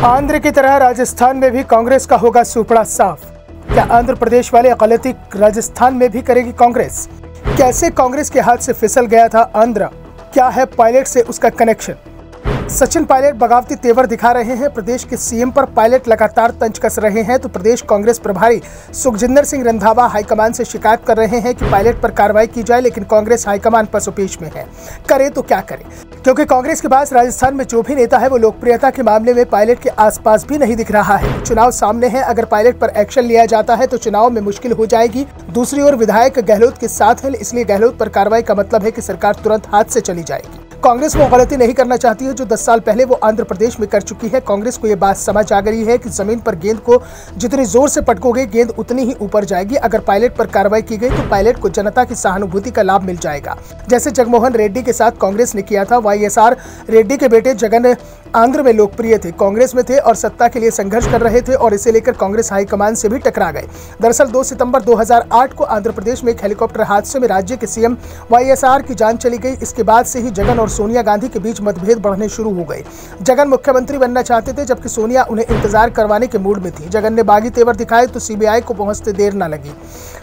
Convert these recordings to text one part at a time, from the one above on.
आंध्र की तरह राजस्थान में भी कांग्रेस का होगा सुपड़ा साफ। क्या आंध्र प्रदेश वाले गलती राजस्थान में भी करेगी कांग्रेस? कैसे कांग्रेस के हाथ से फिसल गया था आंध्र? क्या है पायलट से उसका कनेक्शन? सचिन पायलट बगावती तेवर दिखा रहे हैं। प्रदेश के सीएम पर पायलट लगातार तंज कस रहे हैं तो प्रदेश कांग्रेस प्रभारी सुखजिंदर सिंह रंधावा हाईकमान से शिकायत कर रहे हैं कि पायलट पर कार्रवाई की जाए, लेकिन कांग्रेस हाईकमान पसोपेश में है। करे तो क्या करे, क्योंकि कांग्रेस के पास राजस्थान में जो भी नेता है वो लोकप्रियता के मामले में पायलट के आसपास भी नहीं दिख रहा है। चुनाव सामने है, अगर पायलट पर एक्शन लिया जाता है तो चुनाव में मुश्किल हो जाएगी। दूसरी ओर विधायक गहलोत के साथ है, इसलिए गहलोत पर कार्रवाई का मतलब है कि सरकार तुरंत हाथ से चली जाएगी। कांग्रेस वो गलती नहीं करना चाहती है जो 10 साल पहले वो आंध्र प्रदेश में कर चुकी है। कांग्रेस को ये बात समझ आ गई है कि जमीन पर गेंद को जितनी जोर से पटकोगे गेंद उतनी ही ऊपर जाएगी। अगर पायलट पर कार्रवाई की गई तो पायलट को जनता की सहानुभूति का लाभ मिल जाएगा, जैसे जगनमोहन रेड्डी के साथ कांग्रेस ने किया था। वाईएसआर रेड्डी के बेटे जगन आंध्र में लोकप्रिय थे, कांग्रेस में थे और सत्ता के लिए संघर्ष कर रहे थे और इसे लेकर कांग्रेस हाईकमान से भी टकरा गए। दरअसल 2 सितंबर 2008 को आंध्र प्रदेश में एक हेलीकॉप्टर हादसे में राज्य के सीएम वाईएसआर की जान चली गई। इसके बाद से ही जगन और सोनिया गांधी के बीच मतभेद बढ़ने शुरू हो गए। जगन मुख्यमंत्री बनना चाहते थे, जबकि सोनिया उन्हें इंतजार करवाने के मूड में थी। जगन ने बागी तेवर दिखाए तो सीबीआई को पहुंचते देर न लगी।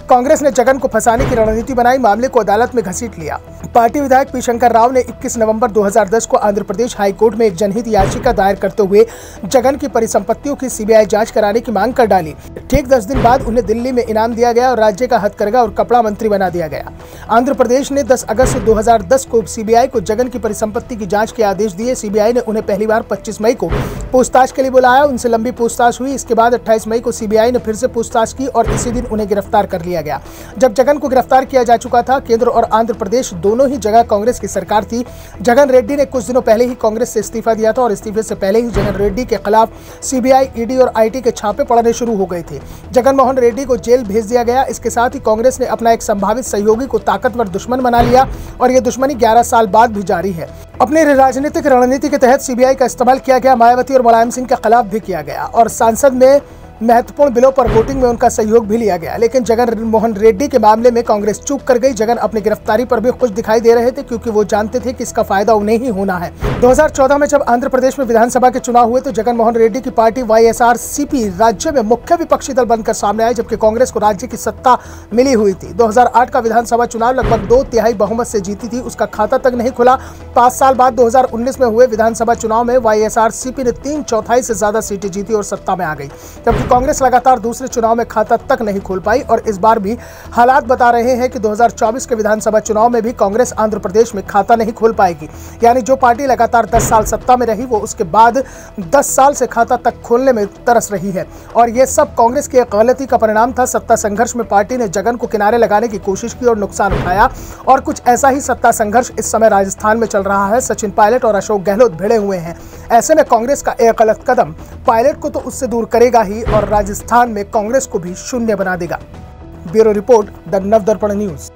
कांग्रेस ने जगन को फंसाने की रणनीति बनाई, मामले को अदालत में घसीट लिया। पार्टी विधायक पी शंकर राव ने 21 नवंबर 2010 को आंध्र प्रदेश हाईकोर्ट में एक जनहित याचिका दायर करते हुए जगन की परिसंपत्तियों की सीबीआई जांच कराने की मांग कर डाली। ठीक 10 दिन बाद उन्हें दिल्ली में इनाम दिया गया और राज्य का हथकरघा और कपड़ा मंत्री बना दिया गया। आंध्र प्रदेश ने 10 अगस्त 2010 को सीबीआई को जगन की परिसंपत्ति की जांच के आदेश दिए। सीबीआई ने उन्हें पहली बार 25 मई को पूछताछ के लिए बुलाया। उनसे लंबी पूछताछ हुई। इसके बाद 28 मई को सीबीआई ने फिर से पूछताछ की और इसी दिन उन्हें गिरफ्तार कर लिया गया। जब जगन को गिरफ्तार किया जा चुका था, केंद्र और आंध्र प्रदेश दोनों ही जगह कांग्रेस की सरकार थी। जगन रेड्डी ने कुछ दिनों पहले ही कांग्रेस से इस्तीफा दिया था और इस्तीफे से पहले ही जगन रेड्डी के खिलाफ सीबीआई, ईडी और आईटी के छापे पड़ने शुरू हो गए थे। जगनमोहन रेड्डी को जेल भेज दिया गया। इसके साथ ही कांग्रेस ने अपना एक संभावित सहयोगी को ताकतवर दुश्मन बना लिया और यह दुश्मनी 11 साल बाद भी जारी है। अपनी राजनीतिक रणनीति के तहत सीबीआई का इस्तेमाल किया गया। मायावती और मुलायम सिंह के खिलाफ भी किया गया और संसद में महत्वपूर्ण बिलों पर वोटिंग में उनका सहयोग भी लिया गया। लेकिन जगन मोहन रेड्डी के मामले में कांग्रेस चूक कर गई। जगन अपनी गिरफ्तारी पर भी खुश दिखाई दे रहे थे, क्योंकि वो जानते थे कि इसका फायदा उन्हें ही होना है। 2014 में जब आंध्र प्रदेश में विधानसभा के चुनाव हुए तो जगन मोहन रेड्डी की पार्टी वाईएसआर-सीपी राज्य में मुख्य विपक्षी दल बनकर सामने आए, जबकि कांग्रेस को राज्य की सत्ता मिली हुई थी। 2008 का विधानसभा चुनाव लगभग 2/3 बहुमत से जीती थी। उसका खाता तक नहीं खुला। 5 साल बाद 2019 में हुए विधानसभा चुनाव में वाईएसआर-सीपी ने 3/4 से ज्यादा सीटें जीती और सत्ता में आ गई, जबकि कांग्रेस लगातार दूसरे चुनाव में खाता तक नहीं खोल पाई। और इस बार भी हालात बता रहे हैं कि 2024 के विधानसभा चुनाव में भी कांग्रेस आंध्र प्रदेश में खाता नहीं खोल पाएगी। यानी जो पार्टी लगातार 10 साल सत्ता में रही वो उसके बाद 10 साल से खाता तक खोलने में तरस रही है। और ये सब कांग्रेस की गलती का परिणाम था। सत्ता संघर्ष में पार्टी ने जगन को किनारे लगाने की कोशिश की और नुकसान उठाया। और कुछ ऐसा ही सत्ता संघर्ष इस समय राजस्थान में चल रहा है। सचिन पायलट और अशोक गहलोत भिड़े हुए हैं। ऐसे में कांग्रेस का एक गलत कदम पायलट को तो उससे दूर करेगा ही और राजस्थान में कांग्रेस को भी शून्य बना देगा। Bureau report, the Navdarpan news.